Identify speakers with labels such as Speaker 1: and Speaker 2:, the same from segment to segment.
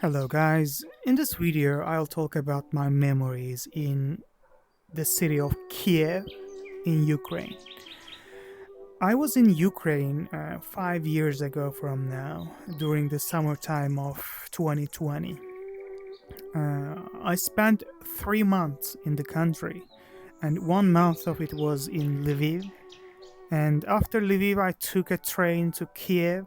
Speaker 1: Hello guys, in this video I'll talk about my memories in the city of Kiev in Ukraine. I was in Ukraine 5 years ago from now during the summertime of 2020. I spent 3 months in the country and 1 month of it was in Lviv. And after Lviv I took a train to Kiev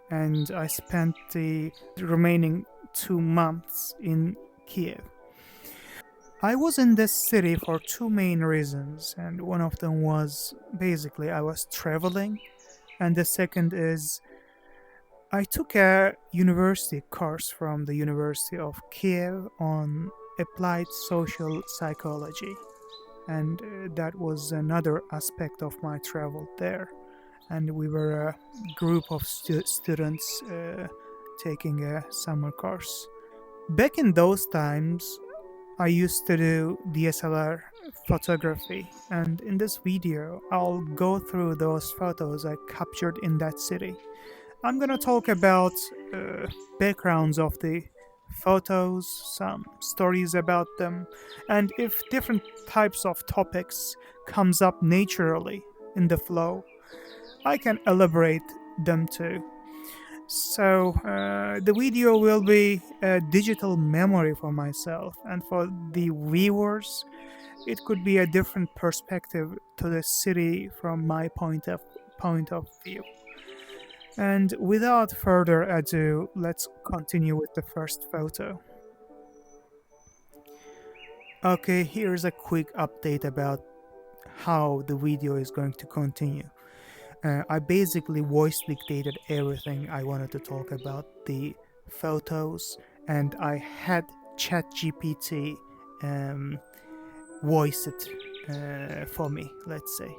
Speaker 1: and I spent the remaining 2 months in Kiev. I was in this city for two main reasons, and one of them was basically I was traveling, and the second is I took a university course from the University of Kiev on applied social psychology, and that was another aspect of my travel there. And we were a group of students taking a summer course. Back in those times, I used to do DSLR photography, and in this video, I'll go through those photos I captured in that city. I'm gonna talk about backgrounds of the photos, some stories about them, and if different types of topics comes up naturally in the flow, I can elaborate them too. So, the video will be a digital memory for myself, and for the viewers, it could be a different perspective to the city from my point of view. And without further ado, let's continue with the first photo. Okay, here's a quick update about how the video is going to continue. I basically voice dictated everything I wanted to talk about, the photos, and I had ChatGPT voice it for me, let's say.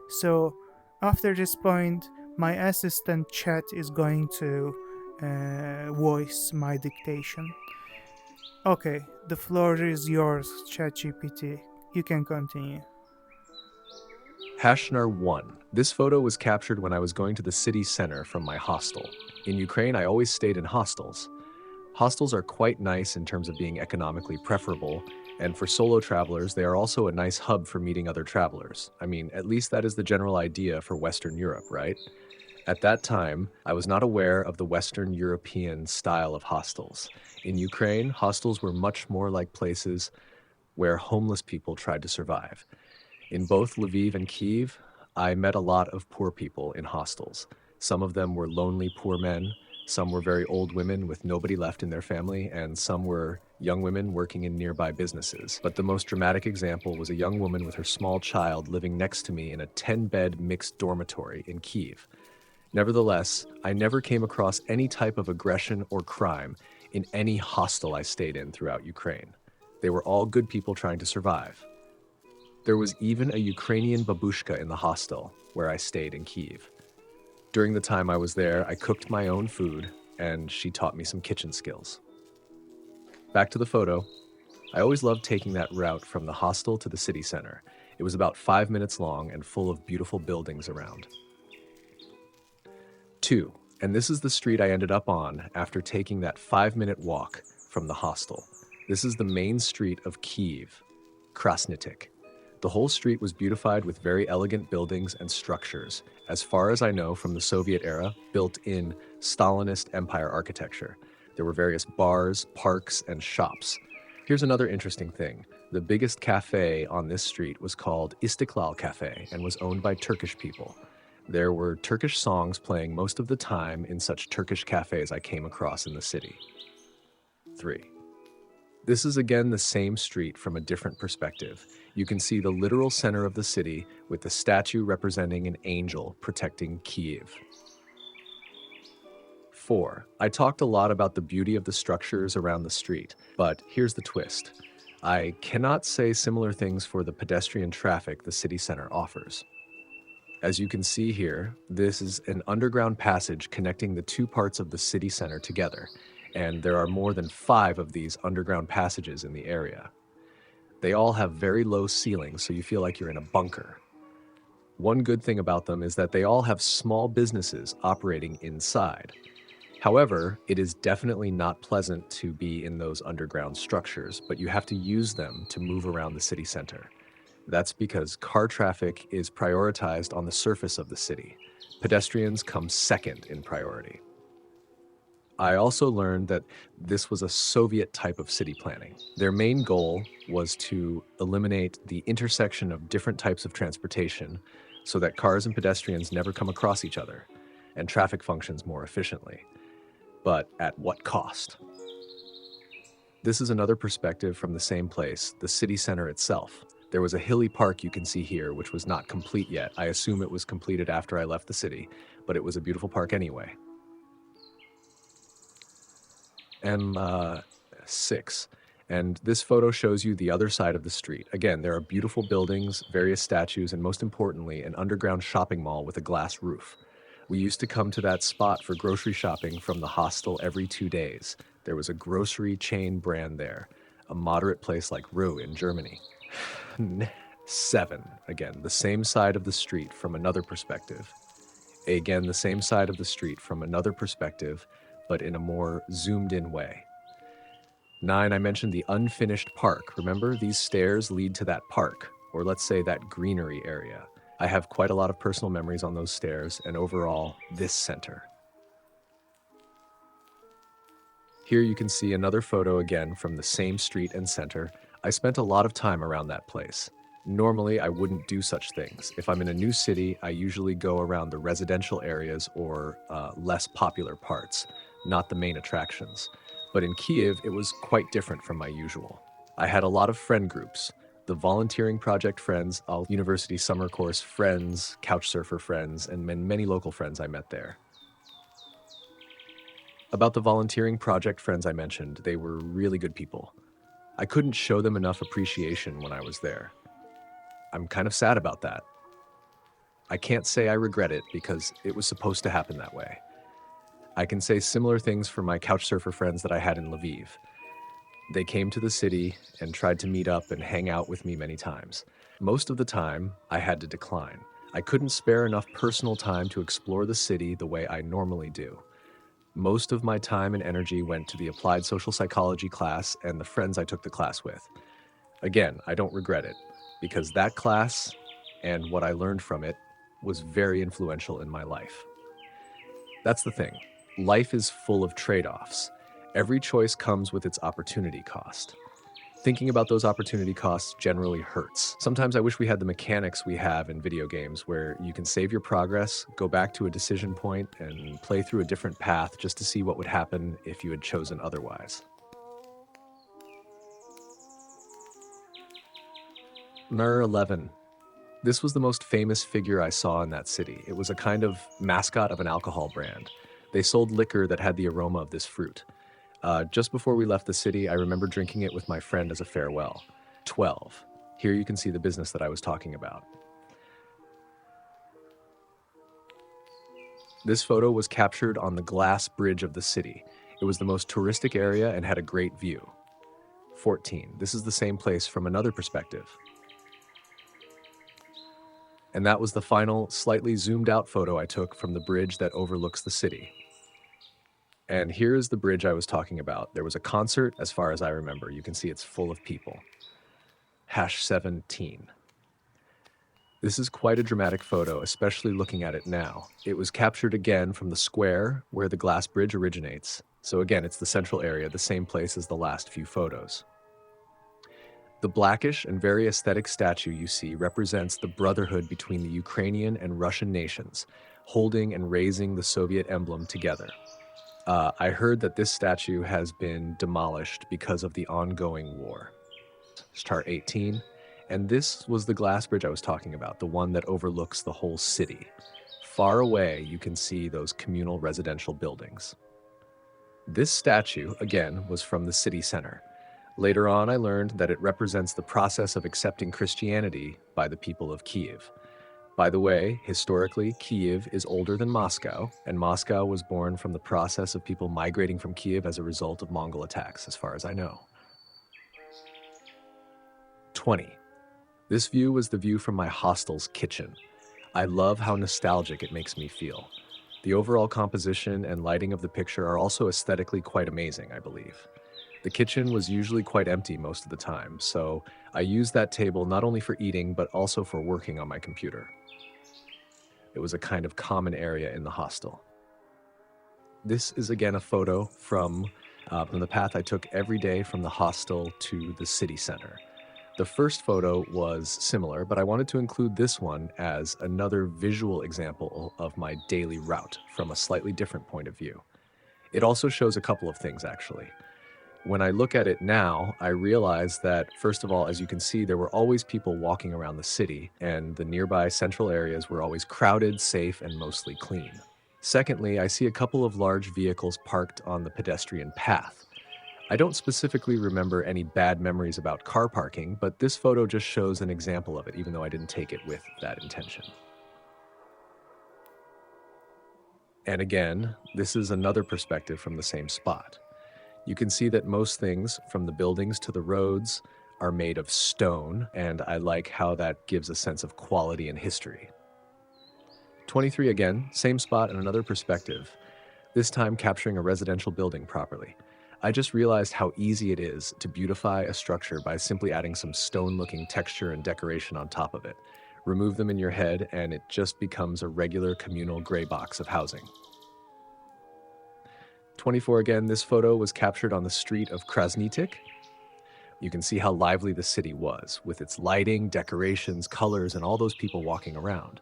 Speaker 1: So after this point, my assistant chat is going to voice my dictation. Okay, the floor is yours, ChatGPT. You can continue.
Speaker 2: Hashnar 1. This photo was captured when I was going to the city center from my hostel. In Ukraine, I always stayed in hostels. Hostels are quite nice in terms of being economically preferable, and for solo travelers, they are also a nice hub for meeting other travelers. I mean, at least that is the general idea for Western Europe, right? At that time, I was not aware of the Western European style of hostels. In Ukraine, hostels were much more like places where homeless people tried to survive. In both Lviv and Kyiv, I met a lot of poor people in hostels. Some of them were lonely poor men, some were very old women with nobody left in their family, and some were young women working in nearby businesses. But the most dramatic example was a young woman with her small child living next to me in a 10-bed mixed dormitory in Kyiv. Nevertheless, I never came across any type of aggression or crime in any hostel I stayed in throughout Ukraine. They were all good people trying to survive. There was even a Ukrainian babushka in the hostel where I stayed in Kyiv. During the time I was there, I cooked my own food, and she taught me some kitchen skills. Back to the photo. I always loved taking that route from the hostel to the city center. It was about 5 minutes long and full of beautiful buildings around. 2. And this is the street I ended up on after taking that 5-minute walk from the hostel. This is the main street of Kyiv, Krasnitik. The whole street was beautified with very elegant buildings and structures, as far as I know from the Soviet era, built in Stalinist empire architecture. There were various bars, parks, and shops. Here's another interesting thing. The biggest cafe on this street was called Istiklal Cafe and was owned by Turkish people. There were Turkish songs playing most of the time in such Turkish cafes I came across in the city. 3. This is again the same street from a different perspective. You can see the literal center of the city with the statue representing an angel protecting Kyiv. 4. I talked a lot about the beauty of the structures around the street, but here's the twist. I cannot say similar things for the pedestrian traffic the city center offers. As you can see here, this is an underground passage connecting the two parts of the city center together, and there are more than 5 of these underground passages in the area. They all have very low ceilings, so you feel like you're in a bunker. One good thing about them is that they all have small businesses operating inside. However, it is definitely not pleasant to be in those underground structures, but you have to use them to move around the city center. That's because car traffic is prioritized on the surface of the city. Pedestrians come second in priority. I also learned that this was a Soviet type of city planning. Their main goal was to eliminate the intersection of different types of transportation so that cars and pedestrians never come across each other and traffic functions more efficiently. But at what cost? This is another perspective from the same place, the city center itself. There was a hilly park you can see here, which was not complete yet. I assume it was completed after I left the city, but it was a beautiful park anyway. M6. And this photo shows you the other side of the street. Again, there are beautiful buildings, various statues, and most importantly, an underground shopping mall with a glass roof. We used to come to that spot for grocery shopping from the hostel every 2 days. There was a grocery chain brand there, a moderate place like Ruhr in Germany. 7. Again, the same side of the street from another perspective. Again, the same side of the street from another perspective, but in a more zoomed in way. 9, I mentioned the unfinished park. Remember, these stairs lead to that park, or let's say that greenery area. I have quite a lot of personal memories on those stairs, and overall, this center. Here you can see another photo again from the same street and center. I spent a lot of time around that place. Normally, I wouldn't do such things. If I'm in a new city, I usually go around the residential areas or less popular parts, not the main attractions. But in Kyiv, it was quite different from my usual. I had a lot of friend groups, the volunteering project friends, all university summer course friends, couchsurfer friends, and many local friends I met there. About the volunteering project friends I mentioned, they were really good people. I couldn't show them enough appreciation when I was there. I'm kind of sad about that. I can't say I regret it because it was supposed to happen that way. I can say similar things for my couchsurfer friends that I had in Lviv. They came to the city and tried to meet up and hang out with me many times. Most of the time, I had to decline. I couldn't spare enough personal time to explore the city the way I normally do. Most of my time and energy went to the applied social psychology class and the friends I took the class with. Again, I don't regret it, because that class and what I learned from it was very influential in my life. That's the thing. Life is full of trade-offs. Every choice comes with its opportunity cost. Thinking about those opportunity costs generally hurts. Sometimes I wish we had the mechanics we have in video games where you can save your progress, go back to a decision point, and play through a different path just to see what would happen if you had chosen otherwise. Number 11. This was the most famous figure I saw in that city. It was a kind of mascot of an alcohol brand. They sold liquor that had the aroma of this fruit. Just before we left the city, I remember drinking it with my friend as a farewell. 12. Here you can see the business that I was talking about. This photo was captured on the glass bridge of the city. It was the most touristic area and had a great view. 14. This is the same place from another perspective. And that was the final, slightly zoomed out photo I took from the bridge that overlooks the city. And here is the bridge I was talking about. There was a concert, as far as I remember. You can see it's full of people. #17. This is quite a dramatic photo, especially looking at it now. It was captured again from the square where the glass bridge originates. So again, it's the central area, the same place as the last few photos. The blackish and very aesthetic statue you see represents the brotherhood between the Ukrainian and Russian nations, holding and raising the Soviet emblem together. I heard that this statue has been demolished because of the ongoing war. Chart 18. And this was the glass bridge I was talking about, the one that overlooks the whole city. Far away, you can see those communal residential buildings. This statue, again, was from the city center. Later on, I learned that it represents the process of accepting Christianity by the people of Kyiv. By the way, historically, Kyiv is older than Moscow, and Moscow was born from the process of people migrating from Kyiv as a result of Mongol attacks, as far as I know. 20. This view was the view from my hostel's kitchen. I love how nostalgic it makes me feel. The overall composition and lighting of the picture are also aesthetically quite amazing, I believe. The kitchen was usually quite empty most of the time, so I used that table not only for eating, but also for working on my computer. It was a kind of common area in the hostel. This is again a photo from the path I took every day from the hostel to the city center. The first photo was similar, but I wanted to include this one as another visual example of my daily route from a slightly different point of view. It also shows a couple of things, actually. When I look at it now, I realize that, first of all, as you can see, there were always people walking around the city, and the nearby central areas were always crowded, safe, and mostly clean. Secondly, I see a couple of large vehicles parked on the pedestrian path. I don't specifically remember any bad memories about car parking, but this photo just shows an example of it, even though I didn't take it with that intention. And again, this is another perspective from the same spot. You can see that most things, from the buildings to the roads, are made of stone, and I like how that gives a sense of quality and history. 23 again, same spot and another perspective, this time capturing a residential building properly. I just realized how easy it is to beautify a structure by simply adding some stone-looking texture and decoration on top of it. Remove them in your head, and it just becomes a regular communal gray box of housing. 24 again, this photo was captured on the street of Krasnitik. You can see how lively the city was, with its lighting, decorations, colors, and all those people walking around.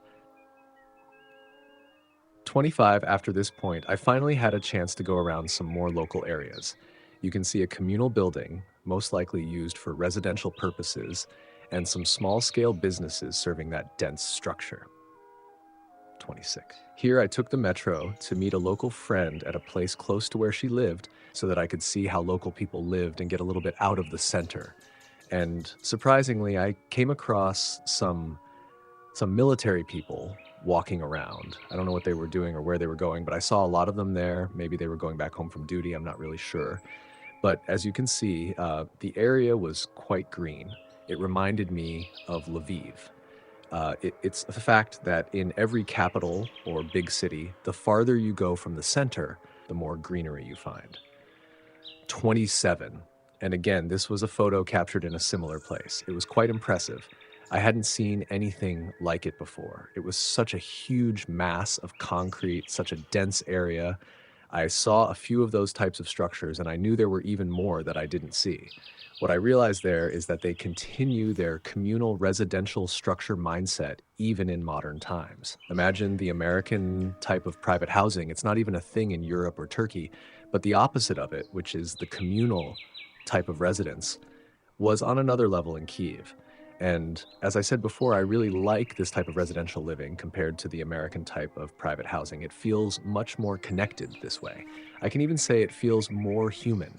Speaker 2: 25, after this point, I finally had a chance to go around some more local areas. You can see a communal building, most likely used for residential purposes, and some small-scale businesses serving that dense structure. 26. Here I took the metro to meet a local friend at a place close to where she lived so that I could see how local people lived and get a little bit out of the center. And surprisingly, I came across some military people walking around. I don't know what they were doing or where they were going, but I saw a lot of them there. Maybe they were going back home from duty, I'm not really sure. But as you can see, the area was quite green. It reminded me of Lviv. It's a fact that in every capital or big city, the farther you go from the center, the more greenery you find. 27. And again, this was a photo captured in a similar place. It was quite impressive. I hadn't seen anything like it before. It was such a huge mass of concrete, such a dense area. I saw a few of those types of structures, and I knew there were even more that I didn't see. What I realized there is that they continue their communal residential structure mindset even in modern times. Imagine the American type of private housing. It's not even a thing in Europe or Turkey, but the opposite of it, which is the communal type of residence, was on another level in Kyiv. And as I said before, I really like this type of residential living compared to the American type of private housing. It feels much more connected this way. I can even say it feels more human.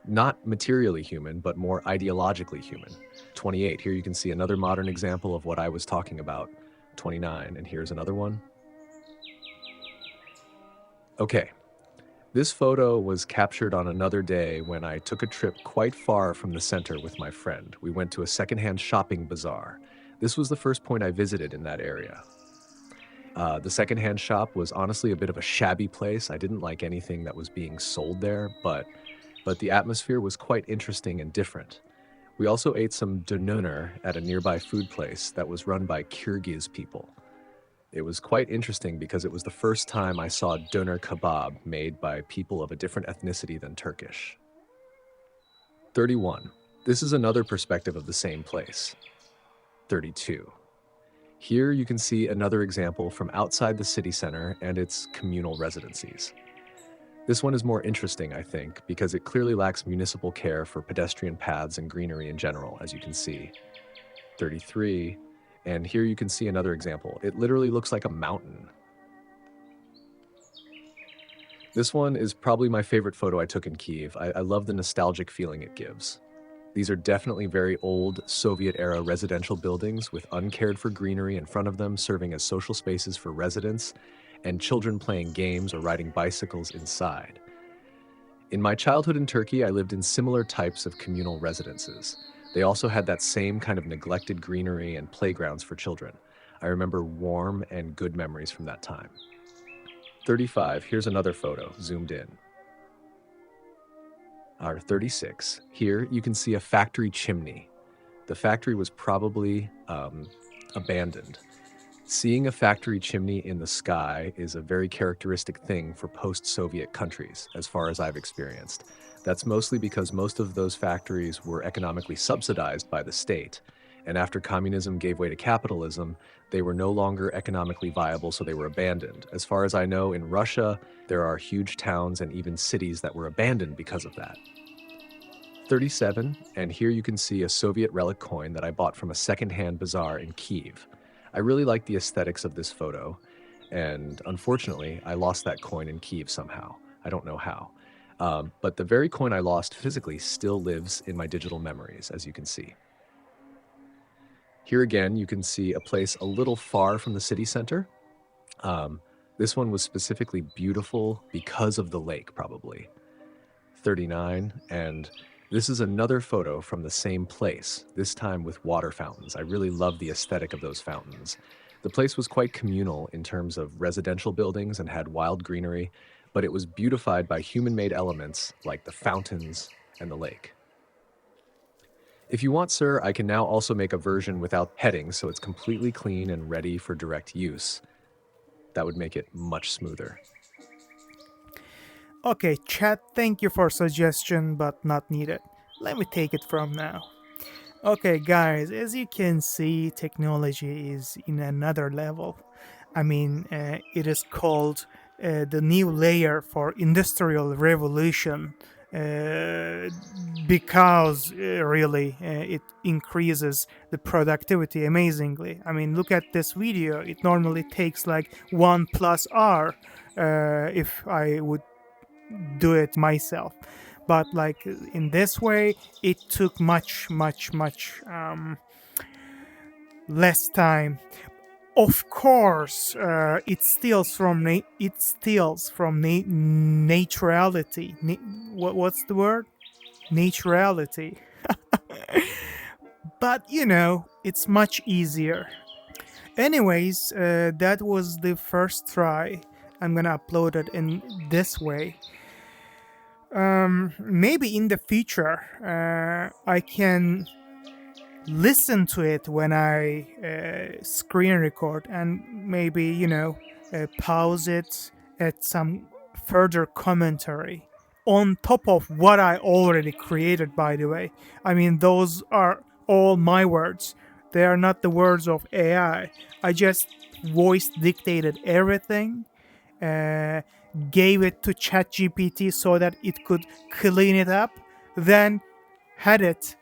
Speaker 2: Not materially human, but more ideologically human. 28, here you can see another modern example of what I was talking about. 29, and here's another one. Okay. This photo was captured on another day when I took a trip quite far from the center with my friend. We went to a secondhand shopping bazaar. This was the first point I visited in that area. The secondhand shop was honestly a bit of a shabby place. I didn't like anything that was being sold there, but the atmosphere was quite interesting and different. We also ate some döner at a nearby food place that was run by Kyrgyz people. It was quite interesting because it was the first time I saw döner kebab made by people of a different ethnicity than Turkish. 31. This is another perspective of the same place. 32. Here you can see another example from outside the city center and its communal residencies. This one is more interesting, I think, because it clearly lacks municipal care for pedestrian paths and greenery in general, as you can see. 33. And here you can see another example. It literally looks like a mountain. This one is probably my favorite photo I took in Kyiv. I love the nostalgic feeling it gives. These are definitely very old Soviet-era residential buildings with uncared for greenery in front of them, serving as social spaces for residents, and children playing games or riding bicycles inside. In my childhood in Turkey, I lived in similar types of communal residences. They also had that same kind of neglected greenery and playgrounds for children. I remember warm and good memories from that time. 35, here's another photo, zoomed in. Our 36, here you can see a factory chimney. The factory was probably abandoned. Seeing a factory chimney in the sky is a very characteristic thing for post-Soviet countries, as far as I've experienced. That's mostly because most of those factories were economically subsidized by the state, and after communism gave way to capitalism, they were no longer economically viable, so they were abandoned. As far as I know, in Russia, there are huge towns and even cities that were abandoned because of that. 37, and here you can see a Soviet relic coin that I bought from a secondhand bazaar in Kyiv. I really like the aesthetics of this photo, and unfortunately, I lost that coin in Kyiv somehow. I don't know how. But the very coin I lost physically still lives in my digital memories, as you can see. Here again, you can see a place a little far from the city center. This one was specifically beautiful because of the lake, probably. 39, and this is another photo from the same place, this time with water fountains. I really love the aesthetic of those fountains. The place was quite communal in terms of residential buildings and had wild greenery, but it was beautified by human-made elements like the fountains and the lake. If you want, sir, I can now also make a version without headings, so it's completely clean and ready for direct use. That would make it much smoother.
Speaker 1: Okay, chat, thank you for suggestion, but not needed. Let me take it from now. Okay, guys, as you can see, technology is in another level. I mean, it is called the new layer for industrial revolution because really it increases the productivity amazingly. I mean, look at this video. It normally takes like 1+R if I would do it myself, but like in this way it took much less time. Of course, it steals from naturality. What's the word? Naturality. But you know, it's much easier. Anyways, that was the first try. I'm gonna upload it in this way. Maybe in the future I can listen to it when I screen record, and maybe, you know, pause it at some further commentary on top of what I already created, by the way. I mean, those are all my words. They are not the words of AI. I just voice dictated everything, gave it to ChatGPT so that it could clean it up, then had it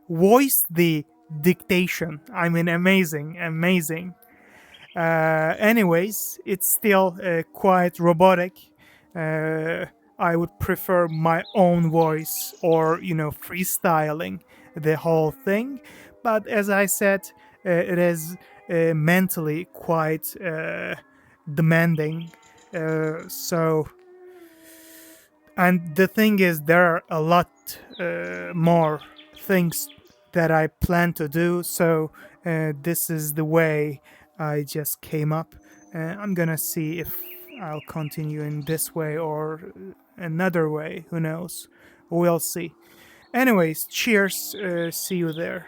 Speaker 1: voice the dictation. I mean, amazing. Anyways, it's still quite robotic. I would prefer my own voice, or, you know, freestyling the whole thing. But as I said, it is mentally quite demanding. So, and the thing is, there are a lot more things that I plan to do. So this is the way I just came up. I'm gonna see if I'll continue in this way or another way. Who knows? We'll see. Anyways, cheers. See you there.